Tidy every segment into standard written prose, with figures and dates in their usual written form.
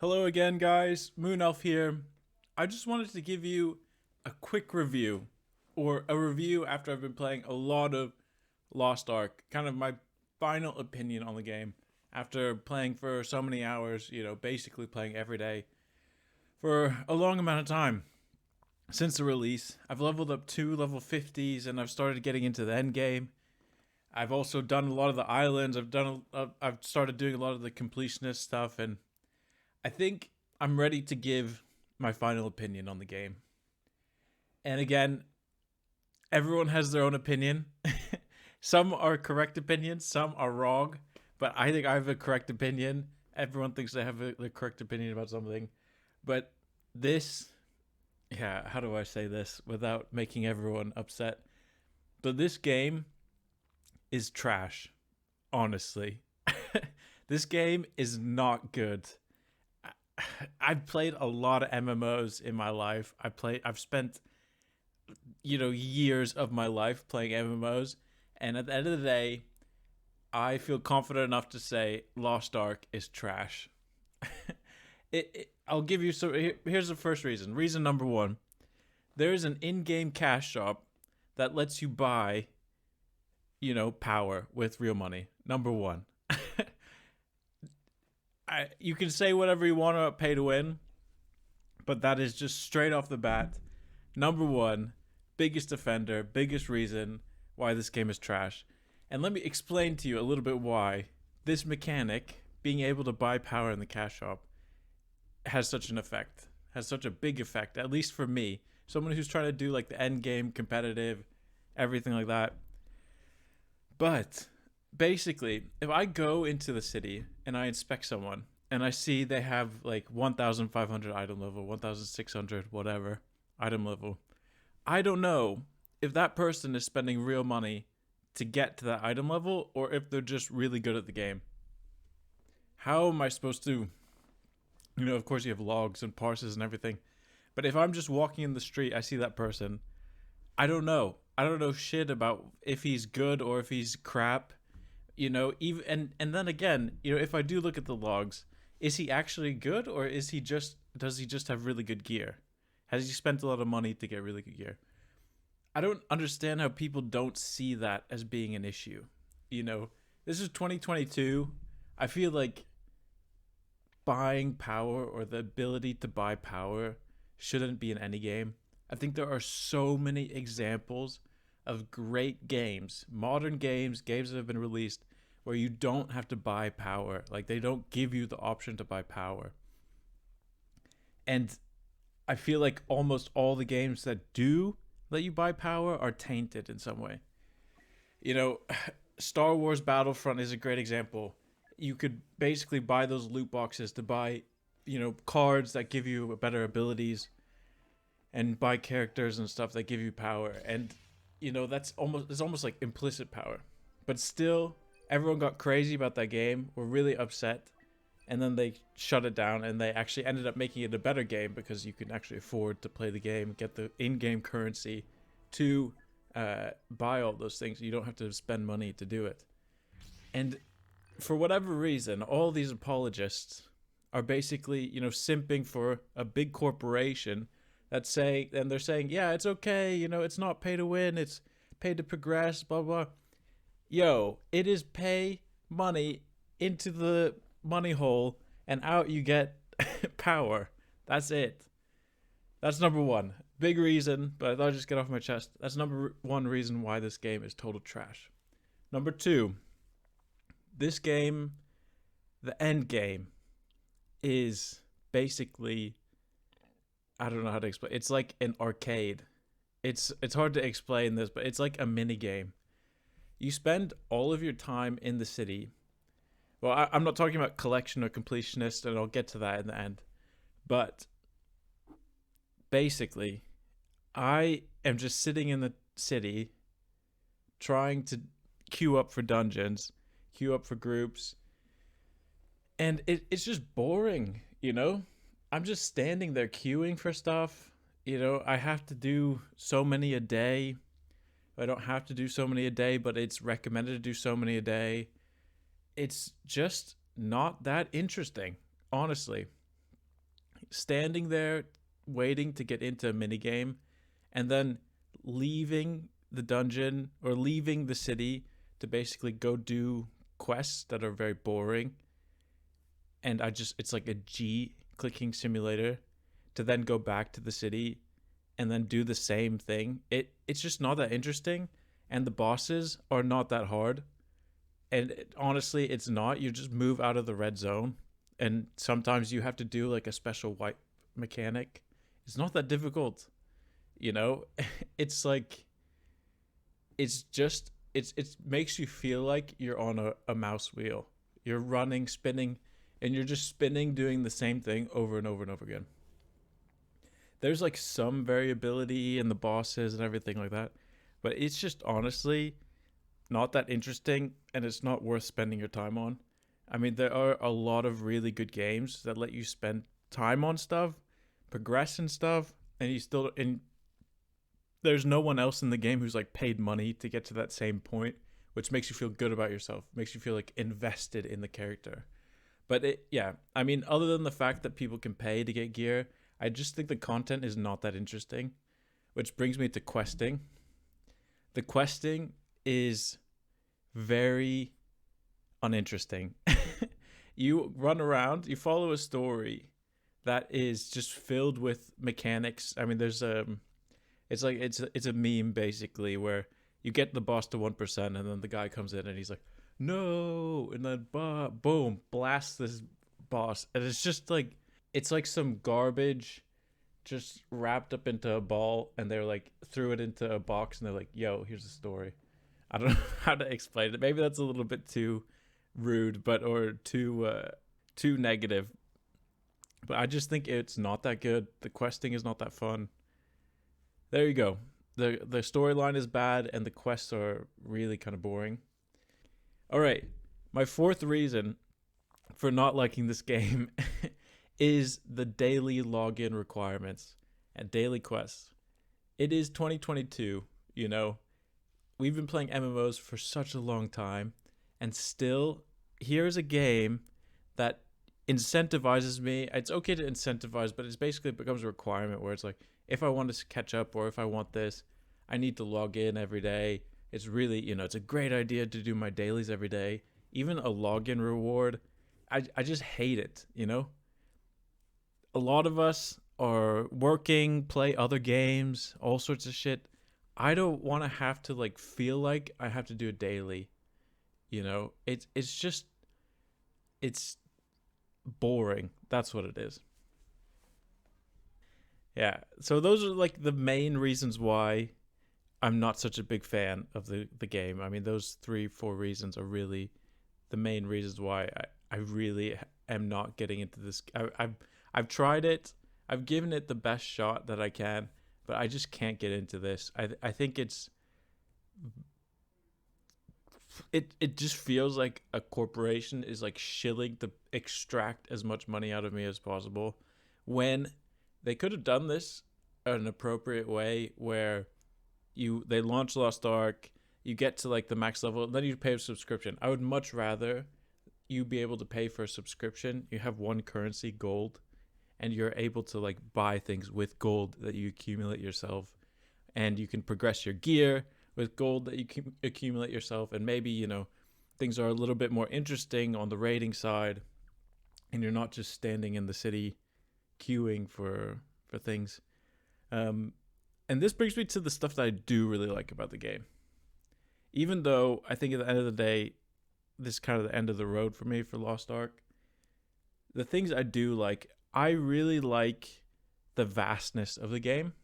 Hello again, guys. Moon Elf here. I just wanted to give you a quick review, or a review after I've been playing a lot of Lost Ark. Kind of my final opinion on the game after playing for so many hours, basically playing every day for a long amount of time since the release. I've leveled up 2 level 50s and I've started getting into the end game. I've also done a lot of the islands. I've started doing a lot of the completionist stuff, and I think I'm ready to give my final opinion on the game. And again, everyone has their own opinion. Some are correct opinions, some are wrong, but I think I have a correct opinion. Everyone thinks they have the correct opinion about something. But this, yeah, how do I say this without making everyone upset? But this game is trash, honestly. This game is not good. I've played a lot of MMOs in my life. I've spent years of my life playing MMOs, and at the end of the day, I feel confident enough to say Lost Ark is trash. I'll give you here's the first reason. Reason number 1. There is an in-game cash shop that lets you buy power with real money. Number 1. You can say whatever you want about pay to win, but that is just straight off the bat. Number 1, biggest offender, biggest reason why this game is trash. And let me explain to you a little bit why this mechanic, being able to buy power in the cash shop, has such an effect, has such a big effect, at least for me, someone who's trying to do like the end game competitive, everything like that. But basically, if I go into the city and I inspect someone and I see they have like 1,500 item level, 1,600 whatever item level, I don't know if that person is spending real money to get to that item level or if they're just really good at the game. How am I supposed to, of course you have logs and parses and everything, but if I'm just walking in the street, I see that person, I don't know. I don't know shit about if he's good or if he's crap. Even and then again, if I do look at the logs, is he actually good, or does he just have really good gear? Has he spent a lot of money to get really good gear? I don't understand how people don't see that as being an issue. This is 2022. I feel like buying power, or the ability to buy power, shouldn't be in any game. I think there are so many examples of great games, modern games that have been released, where you don't have to buy power. Like, they don't give you the option to buy power. And I feel like almost all the games that do let you buy power are tainted in some way. Star Wars Battlefront is a great example. You could basically buy those loot boxes to buy, cards that give you better abilities, and buy characters and stuff that give you power. And it's almost like implicit power. But still, everyone got crazy about that game, were really upset, and then they shut it down, and they actually ended up making it a better game because you can actually afford to play the game, get the in-game currency to buy all those things. You don't have to spend money to do it. And for whatever reason, all these apologists are basically, simping for a big corporation that they're saying, yeah, it's okay, it's not pay to win, it's pay to progress, blah, blah. Yo, it is pay money into the money hole, and out you get power. That's it. That's number 1. Big reason, but I thought I'd just get off my chest. That's number 1 reason why this game is total trash. Number 2, this game, the end game, is basically, I don't know how to explain. It's like an arcade. It's hard to explain this, but it's like a mini game. You spend all of your time in the city. Well, I'm not talking about collection or completionist, and I'll get to that in the end. But basically, I am just sitting in the city trying to queue up for dungeons, queue up for groups, and it's just boring, I'm just standing there queuing for stuff. I have to do so many a day. I don't have to do so many a day, but it's recommended to do so many a day. It's just not that interesting, honestly. standing there waiting to get into a minigame and then leaving the dungeon or leaving the city to basically go do quests that are very boring. And it's like a G clicking simulator to then go back to the city and then do the same thing. It's just not that interesting, and the bosses are not that hard. And honestly, it's not. You just move out of the red zone, and sometimes you have to do like a special wipe mechanic. It's not that difficult, you know. It's like it makes you feel like you're on a mouse wheel. You're running, spinning, and you're just spinning, doing the same thing over and over and over again. There's like some variability in the bosses and everything like that, but it's just honestly not that interesting, and it's not worth spending your time on. I mean, there are a lot of really good games that let you spend time on stuff, progress and stuff, and there's no one else in the game who's like paid money to get to that same point, which makes you feel good about yourself, makes you feel like invested in the character. But yeah, I mean, other than the fact that people can pay to get gear, I just think the content is not that interesting, which brings me to questing. The questing is very uninteresting. You run around, you follow a story that is just filled with mechanics. I mean, there's it's a meme basically where you get the boss to 1% and then the guy comes in and he's like, no, and then boom, blasts this boss, and it's just like it's like some garbage just wrapped up into a ball, and they're like threw it into a box and they're like, yo, here's the story. I don't know how to explain it. Maybe that's a little bit too rude, but or too negative. But I just think it's not that good. The questing is not that fun. There you go. The storyline is bad and the quests are really kind of boring. All right. My fourth reason for not liking this game is the daily login requirements and daily quests. It is 2022, you know. We've been playing MMOs for such a long time, and still here's a game that incentivizes me. It's okay to incentivize, but it's basically becomes a requirement where it's like, if I want to catch up or if I want this, I need to log in every day. It's really, it's a great idea to do my dailies every day. Even a login reward, I just hate it, A lot of us are working, play other games, all sorts of shit. I don't want to have to like feel like I have to do it daily. It's boring. That's what it is. Yeah. So those are like the main reasons why I'm not such a big fan of the game. I mean, those 3-4 reasons are really the main reasons why I really am not getting into this. I've tried it. I've given it the best shot that I can, but I just can't get into this. I think it just feels like a corporation is like shilling to extract as much money out of me as possible, when they could have done this an appropriate way where they launch Lost Ark, you get to like the max level, then you pay a subscription. I would much rather you be able to pay for a subscription. You have one currency, gold, and you're able to like buy things with gold that you accumulate yourself, and you can progress your gear with gold that you can accumulate yourself, and maybe things are a little bit more interesting on the raiding side, and you're not just standing in the city queuing for things. And this brings me to the stuff that I do really like about the game. Even though I think at the end of the day, this is kind of the end of the road for me for Lost Ark, the things I do like, I really like the vastness of the game.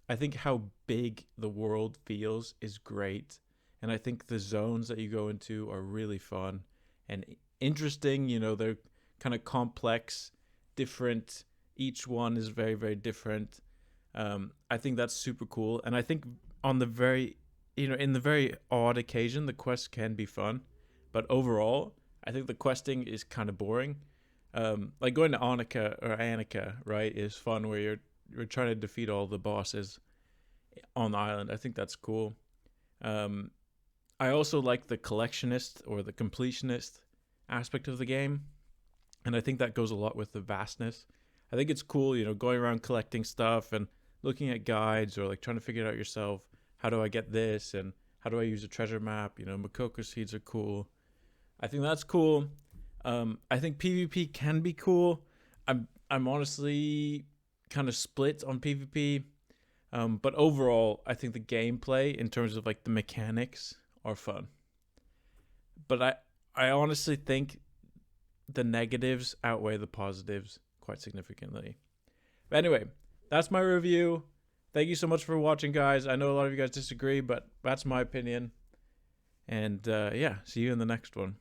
I think how big the world feels is great. And I think the zones that you go into are really fun and interesting. They're kind of complex, different. Each one is very, very different. I think that's super cool. And I think on the very, in the very odd occasion, the quests can be fun. But overall, I think the questing is kind of boring. Like going to Annika, right, is fun, where you're trying to defeat all the bosses on the island. I think that's cool. I also like the collectionist or the completionist aspect of the game, and I think that goes a lot with the vastness. I think it's cool, going around collecting stuff and looking at guides or like trying to figure it out yourself. How do I get this and how do I use a treasure map? Makoko seeds are cool. I think that's cool. I think PvP can be cool. I'm honestly kind of split on PvP. But overall, I think the gameplay in terms of like the mechanics are fun. But I honestly think the negatives outweigh the positives quite significantly. But anyway, that's my review. Thank you so much for watching, guys. I know a lot of you guys disagree, but that's my opinion. And yeah, see you in the next one.